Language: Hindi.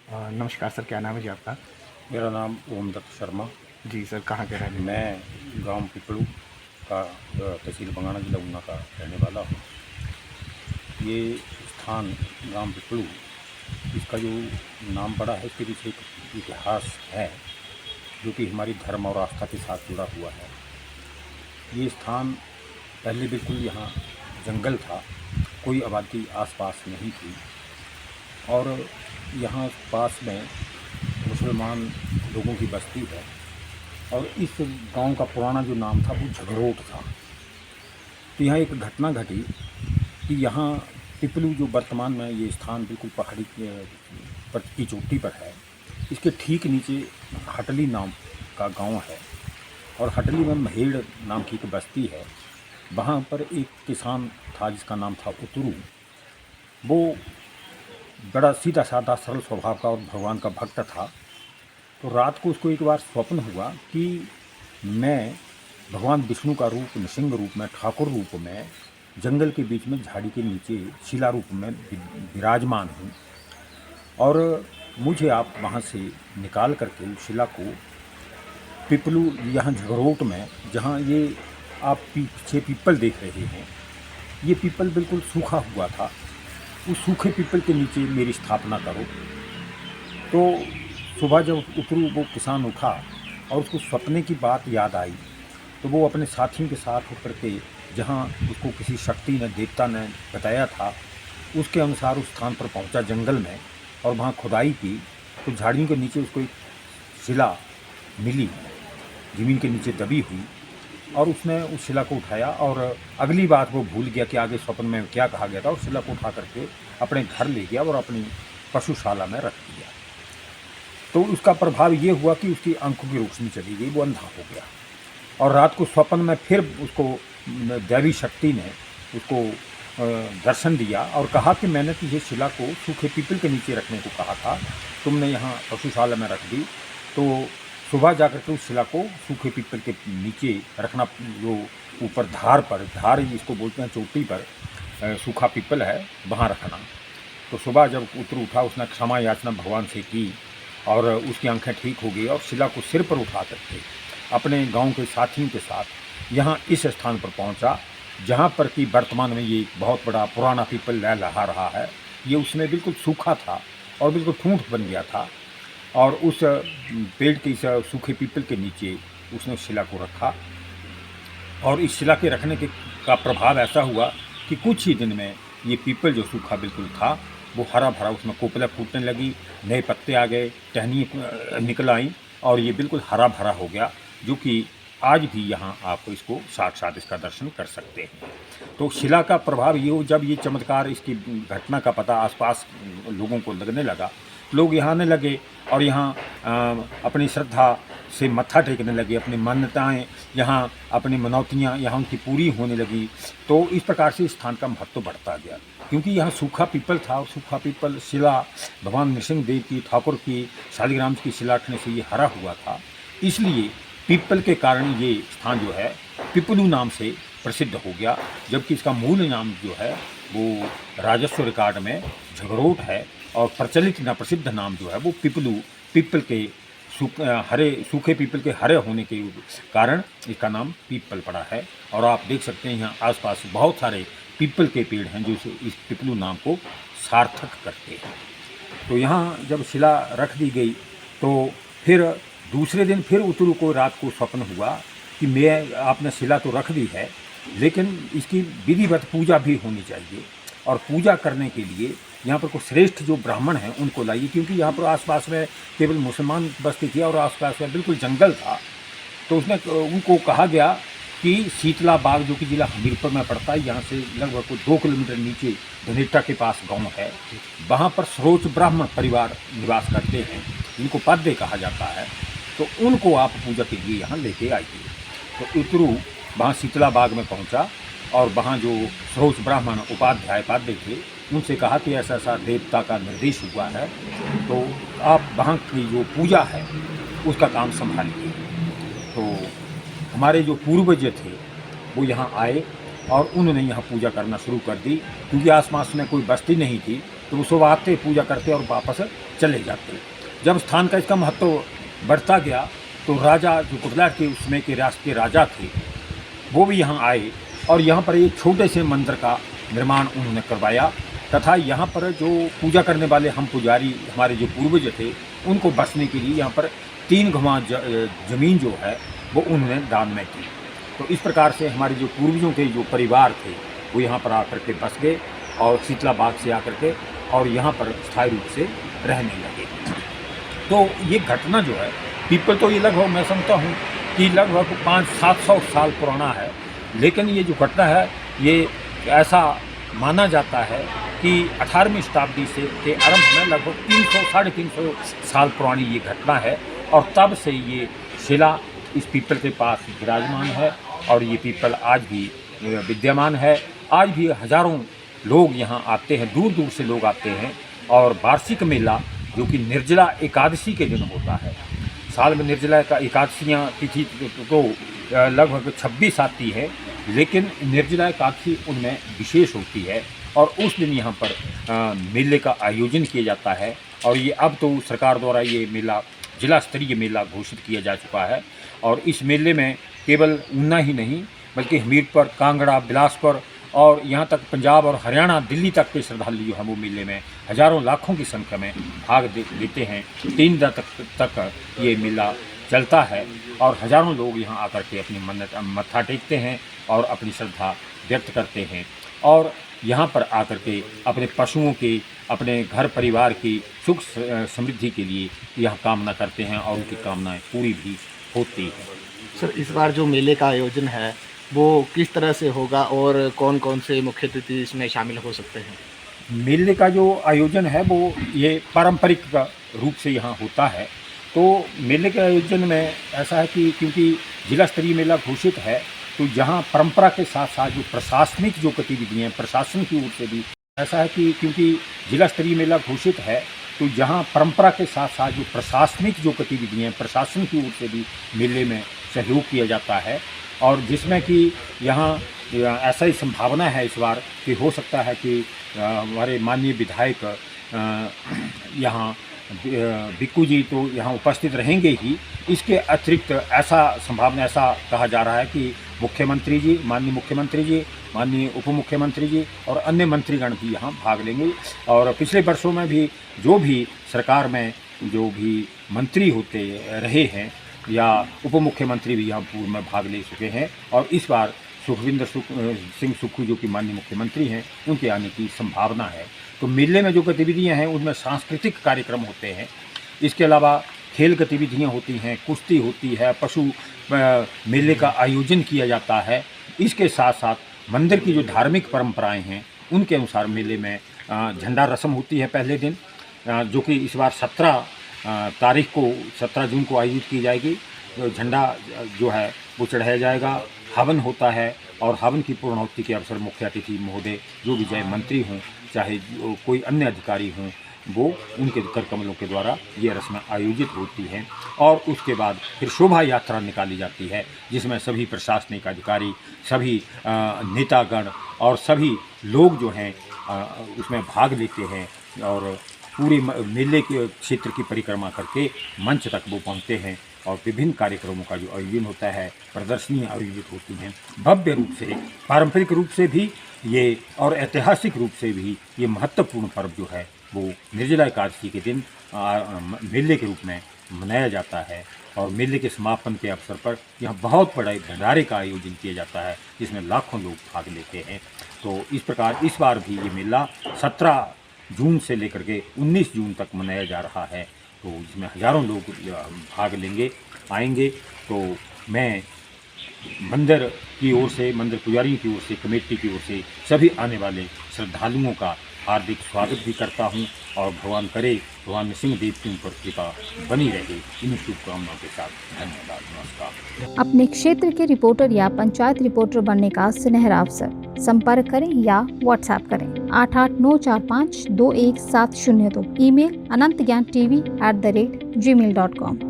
नमस्कार सर, क्या नाम है जी आपका? मेरा नाम ओम दत्त शर्मा। जी सर, कहाँ के रहने वाले? मैं गांव पिपलू का तहसील बंगाणा जिला ऊना का रहने वाला हूँ। ये स्थान गांव पिपलू, इसका जो नाम पड़ा है इसके पीछे एक इतिहास है जो कि हमारी धर्म और आस्था के साथ जुड़ा हुआ है। ये स्थान पहले बिल्कुल यहाँ जंगल था, कोई आबादी आसपास नहीं थी और यहाँ पास में मुसलमान लोगों की बस्ती है और इस गांव का पुराना जो नाम था वो झगरोट था। तो यहाँ एक घटना घटी कि यहाँ पिपलू जो वर्तमान में ये स्थान बिल्कुल पहाड़ी की चोटी पर है, इसके ठीक नीचे हटली नाम का गांव है और हटली में महेड़ नाम की एक बस्ती है। वहाँ पर एक किसान था जिसका नाम था उतरू। वो बड़ा सीधा साधा सरल स्वभाव का और भगवान का भक्त था। तो रात को उसको एक बार स्वप्न हुआ कि मैं भगवान विष्णु का रूप नृसिंह रूप में, ठाकुर रूप में जंगल के बीच में झाड़ी के नीचे शिला रूप में विराजमान हूँ और मुझे आप वहाँ से निकाल करके उस शिला को पिपलू यहाँ झगरोट में, जहाँ ये आप पीछे पीपल देख रहे हैं, ये पीपल बिल्कुल सूखा हुआ था, उस सूखे पीपल के नीचे मेरी स्थापना करो। तो सुबह जब उतरू वो किसान उठा और उसको सपने की बात याद आई तो वो अपने साथियों के साथ होकर के, जहाँ उसको किसी शक्ति ने, देवता ने बताया था, उसके अनुसार उस स्थान पर पहुँचा जंगल में और वहाँ खुदाई की। तो झाड़ियों के नीचे उसको एक शिला मिली, ज़मीन के नीचे दबी हुई, और उसने उस शिला को उठाया और अगली बात वो भूल गया कि आगे स्वप्न में क्या कहा गया था, और शिला को उठा करके अपने घर ले गया और अपनी पशुशाला में रख दिया। तो उसका प्रभाव ये हुआ कि उसकी आंखों की रोशनी चली गई, वो अंधा हो गया। और रात को स्वप्न में फिर उसको दैवी शक्ति ने उसको दर्शन दिया और कहा कि मैंने तुझे शिला को सूखे पीपल के नीचे रखने को कहा था, तुमने यहाँ पशुशाला में रख दी। तो सुबह जाकर के उस शिला को सूखे पीपल के नीचे रखना, जो ऊपर धार पर, धार इसको बोलते हैं, चोटी पर सूखा पीपल है, वहाँ रखना। तो सुबह जब उतर उठा, उसने क्षमा याचना भगवान से की और उसकी आंखें ठीक हो गई और शिला को सिर पर उठा करके अपने गांव के साथियों के साथ यहाँ इस स्थान पर पहुँचा, जहाँ पर कि वर्तमान में ये बहुत बड़ा पुराना पीपल लहलहा रहा है। ये उसमें बिल्कुल सूखा था और बिल्कुल ठूंठ बन गया था और उस पेड़ के, इस सूखे पीपल के नीचे उसने शिला को रखा। और इस शिला के रखने का प्रभाव ऐसा हुआ कि कुछ ही दिन में ये पीपल जो सूखा बिल्कुल था वो हरा भरा, उसमें कोपलें फूटने लगी, नए पत्ते आ गए, टहनियाँ निकल आई और ये बिल्कुल हरा भरा हो गया, जो कि आज भी यहाँ आप इसको साक्षात इसका दर्शन कर सकते हैं। तो शिला का प्रभाव ये हो, जब ये चमत्कार, इसकी घटना का पता आसपास लोगों को लगने लगा, लोग यहाँ आने लगे और यहाँ अपनी श्रद्धा से मत्था टेकने लगे, अपनी मान्यताएं यहाँ, अपनी मनौतियाँ यहाँ उनकी पूरी होने लगी। तो इस प्रकार से स्थान का महत्व बढ़ता गया, क्योंकि यहाँ सूखा पीपल था और सूखा पीपल शिला भगवान नृसिंह देव की, ठाकुर की, शालिग्राम की शिला रखने से ये हरा हुआ था। इसलिए पीपल के कारण ये स्थान जो है पिपलू नाम से प्रसिद्ध हो गया, जबकि इसका मूल नाम जो है वो राजस्व रिकॉर्ड में झगरोट है और प्रचलित ना प्रसिद्ध नाम जो है वो पिपलू, पीपल के सूखे पीपल के हरे होने के कारण इसका नाम पीपल पड़ा है। और आप देख सकते हैं यहाँ आसपास बहुत सारे पीपल के पेड़ हैं जो इस पिपलू नाम को सार्थक करते हैं। तो यहाँ जब शिला रख दी गई तो फिर दूसरे दिन फिर उतरू को रात को स्वप्न हुआ कि आपने शिला तो रख दी है, लेकिन इसकी विधिवत पूजा भी होनी चाहिए और पूजा करने के लिए यहाँ पर कुछ श्रेष्ठ जो ब्राह्मण हैं उनको लाइए, क्योंकि यहाँ पर आसपास में केवल मुसलमान बस्ती थी और आसपास में बिल्कुल जंगल था। तो उसने उनको कहा गया कि शीतला बाग, जो कि जिला हमीरपुर में पड़ता है, यहाँ से लगभग 2 किलोमीटर नीचे धनेटा के पास गांव है, वहाँ पर सरोच ब्राह्मण परिवार निवास करते हैं, जिनको पाद्य कहा जाता है। तो उनको आप पूजा के लिए यहाँ लेके आइए। तो उतरू वहाँ शीतला बाग में पहुँचा और वहाँ जो सरोच ब्राह्मण उपाध्याय पाद्य थे उनसे कहा कि ऐसा ऐसा देवता का निर्देश हुआ है, तो आप वहाँ की जो पूजा है उसका काम संभालिए। तो हमारे जो पूर्वज थे वो यहाँ आए और उन्होंने यहाँ पूजा करना शुरू कर दी, क्योंकि आसपास में कोई बस्ती नहीं थी। तो वो सुबह आते, पूजा करते और वापस चले जाते। जब स्थान का इसका महत्व बढ़ता गया तो राजा जो कुटला के उसमें के रियासत के राजा थे वो भी यहाँ आए और यहाँ पर एक छोटे से मंदिर का निर्माण उन्होंने करवाया तथा यहाँ पर जो पूजा करने वाले हम पुजारी हमारे जो पूर्वज थे उनको बसने के लिए यहाँ पर 3 घुमा ज़मीन जो है वो उन्होंने दान में की। तो इस प्रकार से हमारे जो पूर्वजों के जो परिवार थे वो यहाँ पर आकर के बस गए और शीतला बाग से आकर के और यहाँ पर स्थायी रूप से रहने लगे। तो ये घटना जो है पीपल तो ये लगभग मैं समझता हूँ कि लगभग 500-700 साल पुराना है, लेकिन ये जो घटना है ये ऐसा माना जाता है कि 18वीं शताब्दी से के आरंभ में लगभग 300-350 साल पुरानी ये घटना है और तब से ये शिला इस पीपल के पास विराजमान है और ये पीपल आज भी विद्यमान है। आज भी हज़ारों लोग यहाँ आते हैं, दूर दूर से लोग आते हैं और वार्षिक मेला जो कि निर्जला एकादशी के दिन होता है। साल में निर्जला का एकादशियाँ तिथि तो लगभग 26 आती है, लेकिन निर्जला एकादशी उनमें विशेष होती है और उस दिन यहाँ पर मेले का आयोजन किया जाता है। और ये अब तो सरकार द्वारा ये मेला जिला स्तरीय मेला घोषित किया जा चुका है और इस मेले में केवल ऊना ही नहीं बल्कि हमीरपुर, कांगड़ा, बिलासपुर और यहाँ तक पंजाब और हरियाणा, दिल्ली तक के श्रद्धालु जो हैं वो मेले में हज़ारों लाखों की संख्या में भाग लेते हैं। 3 दिन तक ये मेला चलता है और हज़ारों लोग यहाँ आकर के अपनी मन्नत मत्था टेकते हैं और अपनी श्रद्धा व्यक्त करते हैं और यहाँ पर आकर के अपने पशुओं की, अपने घर परिवार की सुख समृद्धि के लिए यहाँ कामना करते हैं और उनकी कामनाएं पूरी भी होती हैं। सर, इस बार जो मेले का आयोजन है वो किस तरह से होगा और कौन कौन से मुख्य अतिथि इसमें शामिल हो सकते हैं? मेले का जो आयोजन है वो ये पारंपरिक रूप से यहाँ होता है। तो मेले के आयोजन में ऐसा है कि क्योंकि जिला स्तरीय मेला घोषित है तो यहाँ परंपरा के साथ साथ जो प्रशासनिक जो गतिविधियाँ प्रशासन की ओर से भी ऐसा है कि क्योंकि जिला स्तरीय मेला घोषित है तो यहाँ परंपरा के साथ साथ जो प्रशासनिक जो गतिविधियाँ प्रशासन की ओर से भी मेले में सहयोग किया जाता है और जिसमें कि यहाँ ऐसा ही संभावना है इस बार कि हो सकता है कि हमारे माननीय विधायक यहाँ बिक्कू जी तो यहाँ उपस्थित रहेंगे ही। इसके अतिरिक्त ऐसा संभावना ऐसा कहा जा रहा है कि मुख्यमंत्री जी, माननीय मुख्यमंत्री जी, माननीय उप मुख्यमंत्री जी और अन्य मंत्रीगण भी यहाँ भाग लेंगे। और पिछले वर्षों में भी जो भी सरकार में जो भी मंत्री होते रहे हैं या उप मुख्यमंत्री भी यहाँ पूर्व में भाग ले चुके हैं और इस बार सुखविंदर सिंह सुक्खू जो कि माननीय मुख्यमंत्री हैं उनके आने की संभावना है। तो मेले में जो गतिविधियां हैं उनमें सांस्कृतिक कार्यक्रम होते हैं, इसके अलावा खेल गतिविधियां होती हैं, कुश्ती होती है, पशु मेले का आयोजन किया जाता है। इसके साथ साथ मंदिर की जो धार्मिक परंपराएं हैं उनके अनुसार मेले में झंडा रस्म होती है पहले दिन, जो कि इस बार 17 जून को आयोजित की जाएगी। झंडा जो है वो चढ़ाया जाएगा, हवन होता है और हवन की पूर्णाहुति के अवसर मुख्य अतिथि महोदय जो भी चाहे मंत्री हों चाहे कोई अन्य अधिकारी हों वो उनके कर कमलों के द्वारा ये रस्में आयोजित होती हैं। और उसके बाद फिर शोभा यात्रा निकाली जाती है जिसमें सभी प्रशासनिक अधिकारी, सभी नेतागण और सभी लोग जो हैं उसमें भाग लेते हैं और पूरे मेले के क्षेत्र की परिक्रमा करके मंच तक वो पहुँचते हैं और विभिन्न कार्यक्रमों का जो आयोजन होता है, प्रदर्शनियाँ आयोजित होती हैं। भव्य रूप से, पारंपरिक रूप से भी ये और ऐतिहासिक रूप से भी ये महत्वपूर्ण पर्व जो है वो निर्जला एकादशी के दिन मेले के रूप में मनाया जाता है। और मेले के समापन के अवसर पर यहाँ बहुत बड़ा भंडारे का आयोजन किया जाता है जिसमें लाखों लोग भाग लेते हैं। तो इस प्रकार इस बार भी ये मेला 17 जून से लेकर के 19 जून तक मनाया जा रहा है। तो इसमें हज़ारों लोग भाग आएंगे। तो मैं मंदिर की ओर से, मंदिर पुजारियों की ओर से, कमेटी की ओर से सभी आने वाले श्रद्धालुओं का हार्दिक स्वागत भी करता हूं और भगवान करे भगवान सिंह देव की ऊपर कृपा बनी रहे, इन शुभकामनाओं के साथ धन्यवाद, नमस्कार। अपने क्षेत्र के रिपोर्टर या पंचायत रिपोर्टर बनने का सुनहरा अवसर, संपर्क करें या व्हाट्सएप करें 8894521702। Email anantgyan.tv@gmail.com।